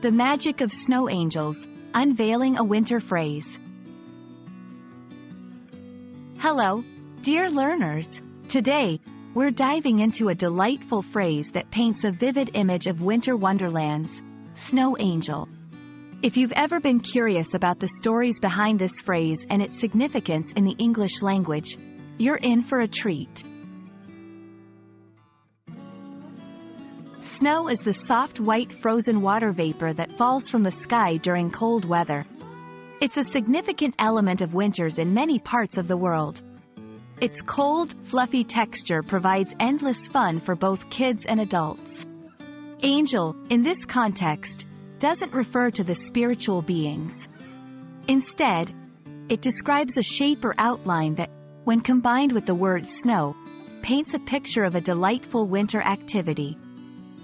The magic of snow angels, unveiling a winter phrase. Hello, dear learners. Today, we're diving into a delightful phrase that paints a vivid image of winter wonderlands, snow angel. If you've ever been curious about the stories behind this phrase and its significance in the English language, you're in for a treat. Snow is the soft white frozen water vapor that falls from the sky during cold weather. It's a significant element of winters in many parts of the world. Its cold, fluffy texture provides endless fun for both kids and adults. Angel, in this context, doesn't refer to the spiritual beings. Instead, it describes a shape or outline that, when combined with the word snow, paints a picture of a delightful winter activity.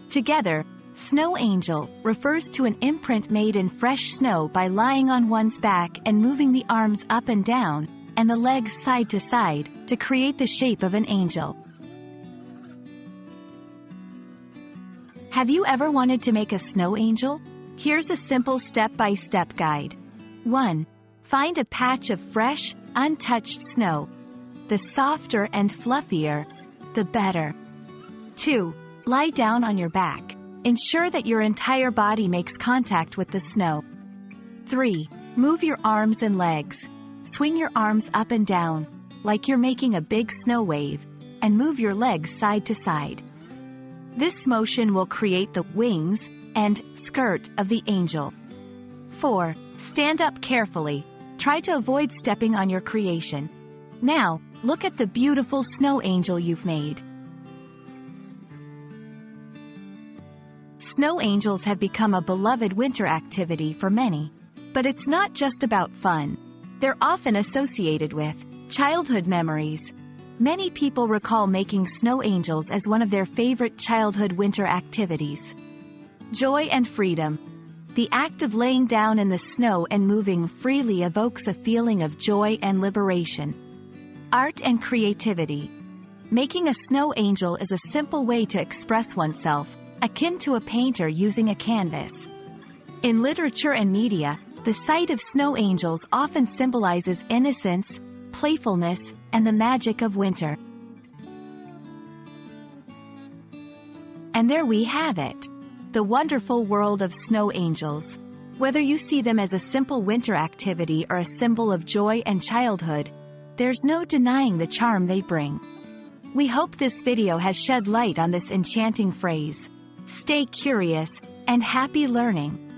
Together, snow angel refers to an imprint made in fresh snow by lying on one's back and moving the arms up and down, and the legs side to side, to create the shape of an angel. Have you ever wanted to make a snow angel? Here's a simple step-by-step guide. 1. Find a patch of fresh, untouched snow. The softer and fluffier, the better. 2. Lie down on your back. Ensure that your entire body makes contact with the snow. 3. Move your arms and legs. Swing your arms up and down, like you're making a big snow wave, and move your legs side to side. This motion will create the wings and skirt of the angel. 4. Stand up carefully. Try to avoid stepping on your creation. Now, look at the beautiful snow angel you've made. Snow angels have become a beloved winter activity for many. But it's not just about fun. They're often associated with childhood memories. Many people recall making snow angels as one of their favorite childhood winter activities. Joy and freedom. The act of laying down in the snow and moving freely evokes a feeling of joy and liberation. Art and creativity. Making a snow angel is a simple way to express oneself, akin to a painter using a canvas. In literature and media, the sight of snow angels often symbolizes innocence, playfulness, and the magic of winter. And there we have it. The wonderful world of snow angels. Whether you see them as a simple winter activity or a symbol of joy and childhood, there's no denying the charm they bring. We hope this video has shed light on this enchanting phrase. Stay curious, and happy learning!